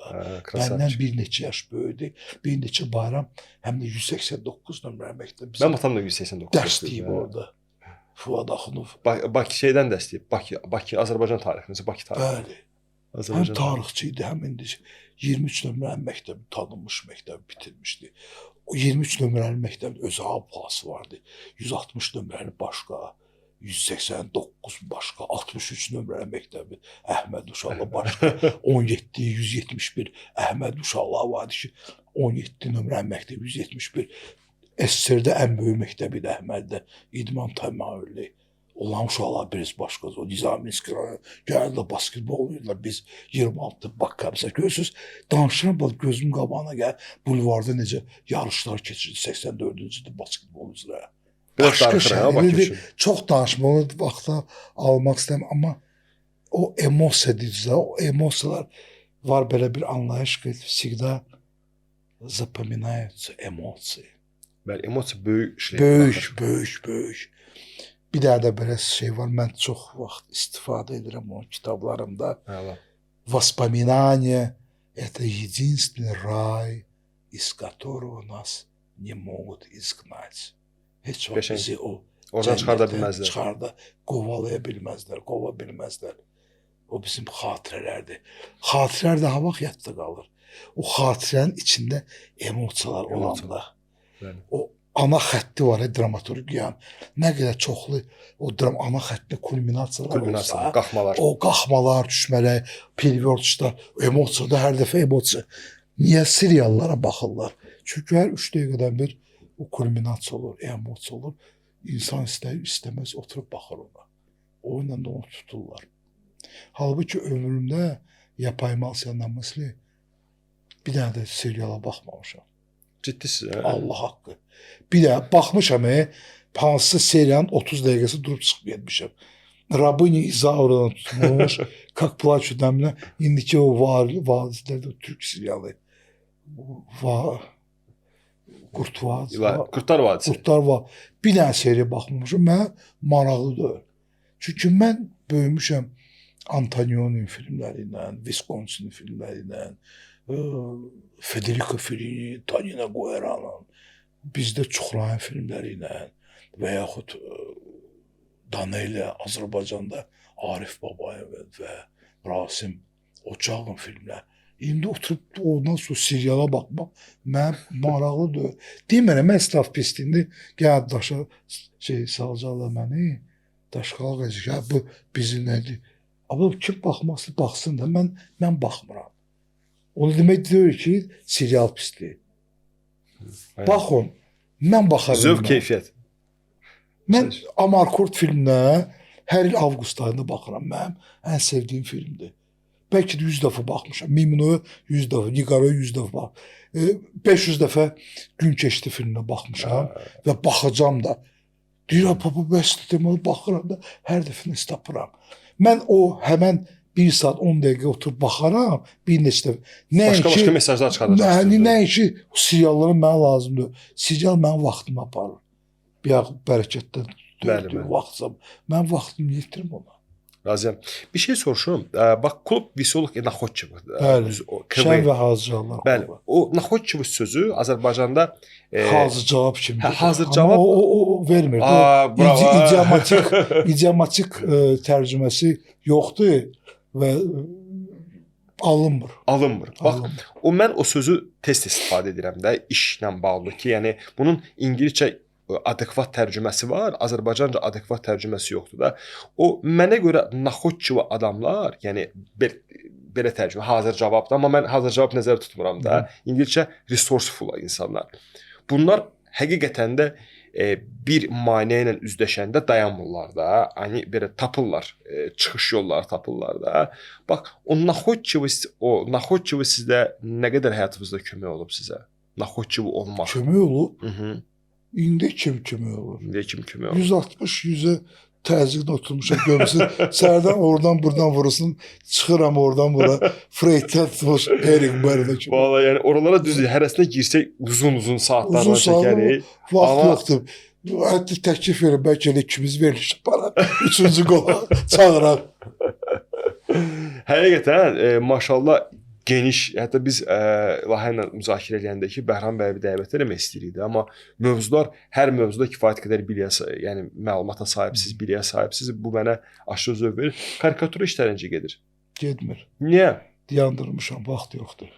Məndən bir neçə yaş böyüdü. Bir neçə bayram, həm də 189 nömrə məktəb. Mənim atam da 189. Dərs deyib orada. Fuad Axunov. Bakı şeydən də istəyib. Bakı Azərbaycan tarixini, Bakı tarixi. Bəli. Həm Azərbaycan tarixçi idi, həm indi 23 nömrəli məktəbi tanınmış məktəbi bitirmişdi. O 23 nömrəli məktəbin öz ablası vardı. 160 nömrəli başqa, 189 başqa, 63 nömrəli məktəbi Əhməd Uşaqlı başqa, 17, 171 Əhməd Uşaqlı vardı ki, 17 nömrəli məktəbi 171. SSR-də ən böyük məktəbi də Əhməddə İdman təmayüllü. Olan uşaqlar biraz başqa. O Nizami-Minski rayonu gəlirlər, basketbol oynayırlar. Biz 26 bakarımıza görürsünüz. Danışıram, gözüm qabağına gəl. Bulvarda necə yarışlar keçirdi 84-cü ildə basketbol üzrə. Başqa şəhərdir. Çox danışmalı vaxta almaq istəyirəm. Amma o emosiya deyirsə, o emosiyalar var, belə bir anlayış ki, всегда запоминаются эмоции. Bəli, emosiya böyük şey. Böyük. Bir daha da belə şey var, mən çox vaxt istifadə edirəm o kitablarımda. Воспоминания – это единственный рай, из которого нас не могут изгнать. Heç vaxt bizi o oradan çıxarda bilməzlər. Çıxarda qovalaya bilməzlər, qova bilməzlər. O bizim xatirələrdir. Xatirələr də ha vaxt yadda qalır. O xatirənin içində emosiyalar olanda. O ana xətti var, dramaturgiyanın. Nə qədər çoxlu o ana xəttdə kulminasiyalar olsa, qalxmalar. O qalxmalar, düşmələr, periyodlar, emosiya da hər dəfə emosiya. Niyə seriallara baxırlar? Çünki hər 3 dəqiqədən bir o kulminasiya olur, emosiya olur. İnsan istəməz oturub baxır ona. O ilə də onu tuturlar. Halbuki ömrümdə yapaymalısından мысли bir dənə də seriala baxmamışam. Ciddisiz, hə? Allah haqqı. Bir də baxmışam, hansısa seriyanın 30 dəqiqəsi durub çıxıb getmişəm. Rabini İzauradan tutmuş, Как плачут дамля, indiki o vadislərdə Türk serialı. Qurtlar Vadisi. Qurtlar Vadisi. Bir dənə seriya baxmamışam, mənə maraqlıdır. Çünki mən böyümüşəm Antonioni filmləri ilə, Visconti'nin filmləri ilə, Federico Fellini, Tonino Guerra'nın, bizdə Çuxrayın filmləri ilə və yaxud Danayla Azərbaycanda Arif Babayev və Rasim Ocağın filmləri. İndi oturub ondan sonra seriala baxmaq mənə maraqlıdır. Demirəm, mən İsraf pisliğində gəl daşa salacaqlar məni, daşqalaq edəcək, bu bizim nədir? Amma kim baxması baxsın da, mən baxmıram. Onu demək deyir ki, serial pisliyi. Baxın, mən baxarım. Zövq, keyfiyyət. Mən Amarkort filminə hər il avqust ayında baxıram. Mənim ən sevdiyim filmdir. Bəlkə də 100 dəfə baxmışam. Mimino'ya 100 dəfə, Nigaro'ya 100 dəfə baxmışam. 500 dəfə Gün Keçdi filminə baxmışam və baxacam da. Deyirəm, baba, bəs deməli baxıram da, hər dəfəni tapıram. Mən o həmən 1 saat 10 dəqiqə oturub baxaram, bir neçə dəfə. Başqa mesajlar çıxaracaqsınız. Nəinki seriallara mənə lazımdır. Serial mənim vaxtımı aparır. Bir bərəkətdən vaxtsam. Mən vaxtımı yetirim ona. Razıyam. Bir şey soruşurum. Bax, klub Veseloq Naxodçev. Bəli, şən və hazırcavablar. Bəli, o Naxodçev sözü Azərbaycanda hazır cavab kimi. Hazır cavab. O vermir. İdiomatik tərcüməsi yoxdur və alınmır. Bax, mən o sözü tez istifadə edirəm də işlə bağlı ki, yəni bunun İngiliscə adekvat tərcüməsi var, Azərbaycanca adekvat tərcüməsi yoxdur da. O mənə görə naxodçu adamlar, yəni belə tərcümə hazır cavabdır, amma mən hazır cavab nəzərdə tutmuram da. İngiliscə resourceful insanlar. Bunlar həqiqətən də bir maneə ilə üzləşəndə dayanmırlar da. Hani belə tapırlar, çıxış yolları tapırlar da. Bax, o naxodçu sizdə nə qədər həyatınızda kömək olub sizə? Naxodçu olmaq. Kömək olub? İndi kim kömək olur? 160-100'e təzyiqdə oturmuşam, görmüşsün. Sərdən oradan buradan vurursun, çıxıram oradan bura. Freyddən tutmuş, Erik Bərdə kimi. Valla yəni oralara düzdür, hərəsinə girsək uzun saatlardan çəkərik. Vaxt yoxdur. Hətta təklif verir, bəlkə elə ikimiz verilişdir para. 3-cü qola çağıraq. Həqiqətən, maşallah, geniş, hətta biz layihə ilə müzakirə edəndə ki, Bəhram bəyə bir dəvət eləmək istəyirdik, amma mövzular hər mövzuda kifayət qədər biliyə, yəni məlumata sahibsiz, biliyə sahibsiz. Bu mənə aşırı zövq verir. Karikatura işləri necə gedir? Getmir. Niyə? Dayandırmışam, vaxt yoxdur.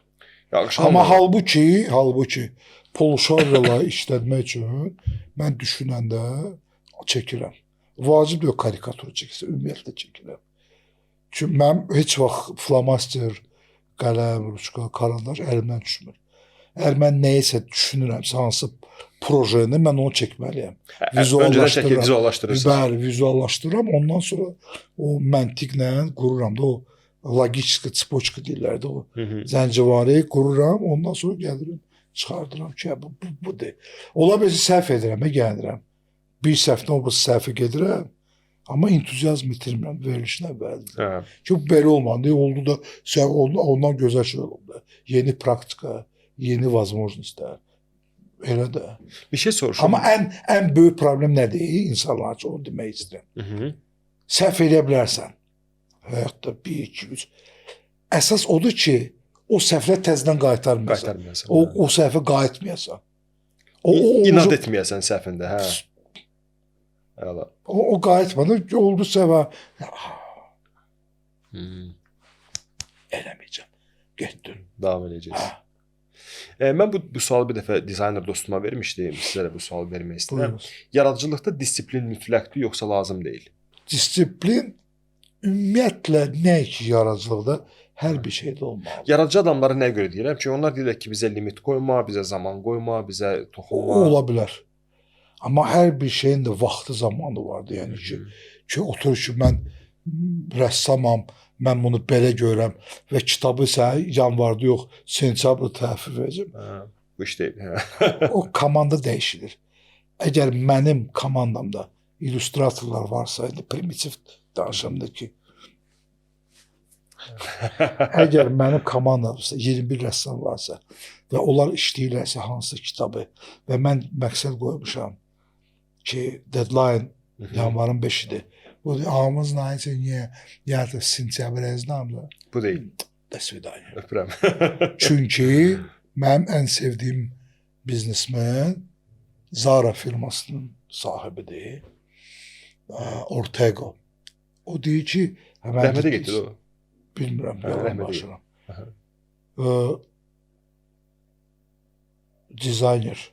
Yaxşı, Amma halbuki Polşarla işlətmək üçün mən düşünəndə çəkirəm. Vacib deyil karikatura çəkirəm, ümumiyyətlə çəkirəm. Çünki mən heç vaxt flomaster, qələm, ruçka, karandaş əlimdən düşmür. Əgər mən nəyisə düşünürəmsə, hansı projeni mən onu çəkməliyəm. Öncədən şəkil vizuallaşdırırsınız. Bəli, vizuallaşdırıram. Ondan sonra o məntiqlə qururam da, o logik çipoçka deyirlər də, o zəncivari qururam. Ondan sonra gəlirim, çıxardıram ki, bu deyil. Ola bilsə səhv edirəm, gəlirəm. Bir səhvdən o səhvə gedirəm. Amma entuziazm itirmirəm verilişinə əvvəldir. Ki, belə olmadı. Oldu da ondan gözəl şey oldu. Yeni praktika, yeni возможностьlər. Elə də. Bir şey soruşum. Amma ən böyük problem nədir? İnsanlar üçün onu demək istəyirəm. Səhv edə bilərsən. Həyatda 1, 2, 3. Əsas odur ki, o səhvlə təzədən qaytarmayasan. O səhvə qayıtmayasan. İnad etməyəsən səhvində, hə. O qayıtmadı, oldu səhvə. Eləməyəcəm. Getdim. Davam edəcəyiz. Mən bu sualı bir dəfə dizayner dostuma vermişdim. Sizə də bu sualı vermək istəyirəm. Yaradıcılıqda disiplin mütləqdir, yoxsa lazım deyil? Disiplin ümumiyyətlə nə ki yaradıcılıqda hər bir şeydə olmalı. Yaradıcı adamlara nə görə deyirəm ki, onlar deyirlər ki, bizə limit qoyma, bizə zaman qoyma, bizə toxunma. O ola bilər. Amma hər bir şeyin də vaxtı, zamanı vardı. Yəni ki, otur ki, mən rəssamam, mən bunu belə görəm və kitabı sənə yanvarda yox, sentyabrda təhvil verəcəm. Bu iş deyil. O komanda dəyişilir. Əgər mənim komandamda illüstratorlar varsaydı, primitiv danışamda ki, əgər mənim komandamda 21 rəssam varsa və onlar işləyirlərsə hansısa kitabı və mən məqsəd qoymuşam ki, deadline yanvarın 5-idir. Bu ağımız nəyəsə niyə ya da sentyabr əznamda. Bu deyil. Dəsvidaniya. Öpürəm. Çünki mənim ən sevdiyim biznesmen Zara firmasının sahibidir. Ortega. O deyir ki, rəhmətə getdi o. Bilmirəm, yalan başıram. Dizayner.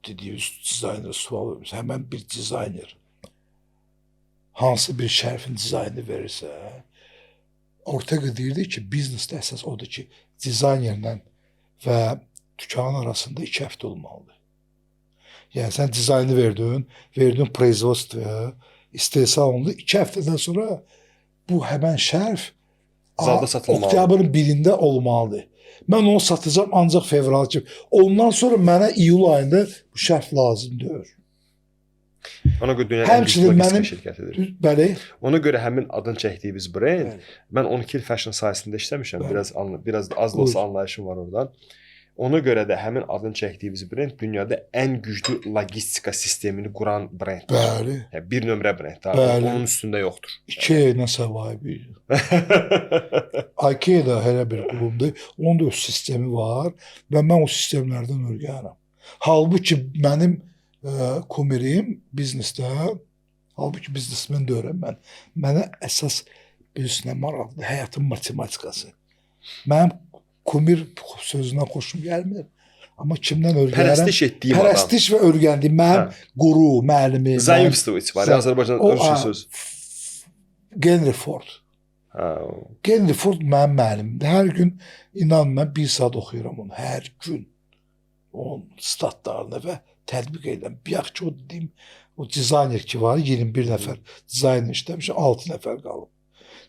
Dediyimiz dizayner sual vermiş. Həmən bir dizayner hansı bir şərfin dizaynını verirsə, Ortega deyirdi ki, biznesdə əsas odur ki, dizaynerlə və dükanın arasında 2 həftə olmalıdır. Yəni, sən dizaynı verdin производствоya, istehsal olundu. 2 həftədən sonra bu həmən şərf oktyabrın 1-də olmalıdır. Mən onu satacağım ancaq fevral kimi. Ondan sonra mənə iyul ayında bu şərf lazım deyir. Ona görə dünyanın ən güclü logistika şirkətidir. Bəli. Ona görə həmin adını çəkdiyimiz brend, mən 12 il fashion sahəsində işləmişəm. Biraz az da olsa anlayışım var oradan. Ona görə də həmin adını çəkdiyimiz brend dünyada ən güclü logistika sistemini quran brenddir. Bəli. Yəni, bir nömrə brend. Onun üstündə yoxdur. IKEA-nə sahibi. IKEA da hələ bir qurumdur. Onun da öz sistemi var və mən o sistemlərdən öyrənirəm. Halbuki mənim kumirim biznesdə, halbuki biznesmen deyirəm mən. Mənə əsas bizneslə maraqlıdır, həyatın matematikası. Mənim kumir sözündən xoşum gəlmir. Amma kimdən öyrənirəm? Pərəstiş etdiyim adam. Pərəstiş və öyrəndiyim mənim quru, müəllimi. Zaimstvoç var, Azərbaycanın ölçü söz. Henry Ford. Henry Ford mənim müəllimimdir. Hər gün, inan mən 1 saat oxuyuram onu, hər gün. Onun statlarını və tətbiq edirəm. Biyaq ki, o dediyim, o dizayner ki var, 21 nəfər dizayner işləmiş, 6 nəfər qalıb.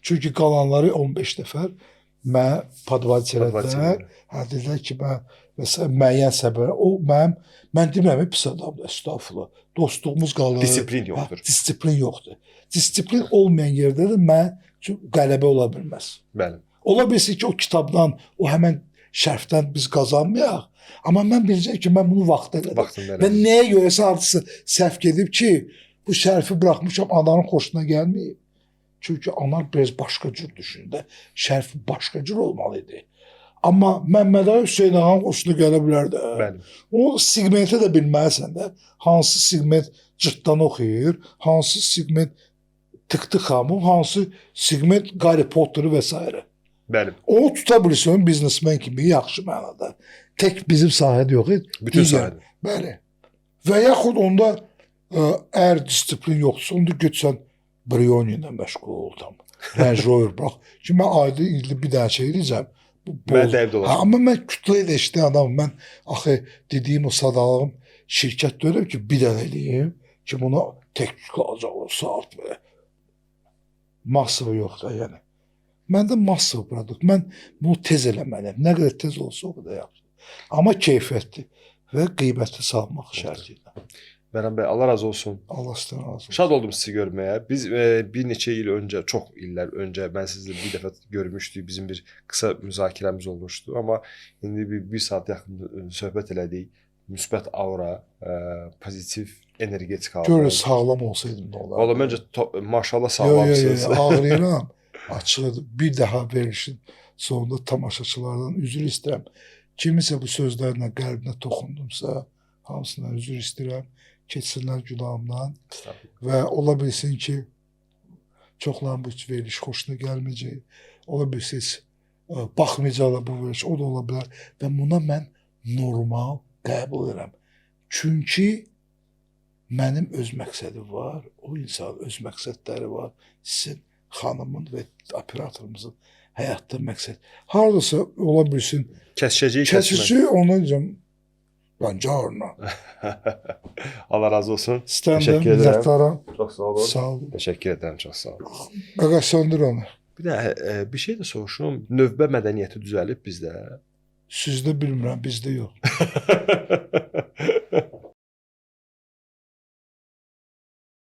Çünki qalanları 15 nəfər mən podvaliz elədilər. Dedilər ki, mən məsələn, müəyyən səbəbə, o mən demirəm, pis adamdır, estağfurullah. Dostluğumuz qalır. Disiplin yoxdur. Disiplin yoxdur. Disiplin olmayan yerdə də mən qələbə ola bilməz. Bəli. Ola bilsin ki, o kitabdan, o həmən şərfdən biz qazanmayaq. Amma mən biləcəm ki, mən bunu vaxtında elədim. Və nəyə görəsə artısı səhv gedib ki, bu şərfi buraxmışam, adanın xoşuna gəlməyib. Çünki onlar biraz başqa cür düşündü. Şərf başqa cür olmalı idi. Amma Məmməd Ali Hüseyn ağanın xoşuna gələ bilərdi. Bəli. O segmenti də bilməlisən də. Hansı segment cırtdan oxuyur, hansı segment tık-tık hamı, hansı segment Harry Potter və s. Bəli. Onu tuta bilirsən biznesmen kimi yaxşı mənada. Tək bizim sahədə yox. Bütün digər- sahədə. Bəli. Və yaxud onda əgər disiplin yoxdursa, onda getsən Brioni ilə məşğul ol tam. Range Rover bax. Ki mən ayda ildə bir dənə şey edəcəm. Mən də evdə Ha, olacam. amma mən kütlə ilə işləyən adamım. Mən axı dediyim o sadalığım şirkət deyirəm ki, bir dənə eləyim ki, buna təknik alacaq o saat belə. Massiv yoxdur yəni. Məndə massiv produkt. Mən bunu tez eləməliyəm. Nə qədər tez olsa o qədər yaxşı. Amma keyfiyyətli və qiymətli salmaq şərti ilə. Bərəm bəy, Allah razı olsun. Allah sizdən razı olsun. Şad oldum sizi görməyə. Biz bir neçə il öncə, çox illər öncə mən sizinlə bir dəfə görmüşdük. Bizim bir qısa müzakirəmiz olmuşdu. Amma indi bir saat yaxın söhbət elədik. Müsbət aura, pozitiv energetik aldı. Görə sağlam olsaydım da olardı. Valla məncə maşallah Yo, yo, yo, sağlamsınız. ağrıyıram. Açığı bir daha verilişin sonunda tamaşaçılardan üzr istəyirəm. Kimisə bu sözlərlə qəlbinə toxundumsa, hamısından üzr istəyirəm. Keçsinlər günahımdan və ola bilsin ki, çoxların bu veriliş xoşuna gəlməyəcək. Ola bilsin baxmayacaqlar bu veriliş, o da ola bilər və buna mən normal qəbul edirəm. Çünki mənim öz məqsədim var, o insan öz məqsədləri var. Sizin xanımın və operatorumuzun həyatda məqsəd. Hardasa ola bilsin Kəsişəcək kəsici onu deyəcəm. Bence orna. Allah razı olsun. Sizdən də Teşekkür ederim. minnətdaram. Çox sağ olun. Sağ olun. Təşəkkür edirəm, çox sağ olun. Qaqa söndür onu. Bir də bir şey də soruşum. Növbə mədəniyyəti düzəlib bizdə. Sizdə bilmirəm, bizdə yox.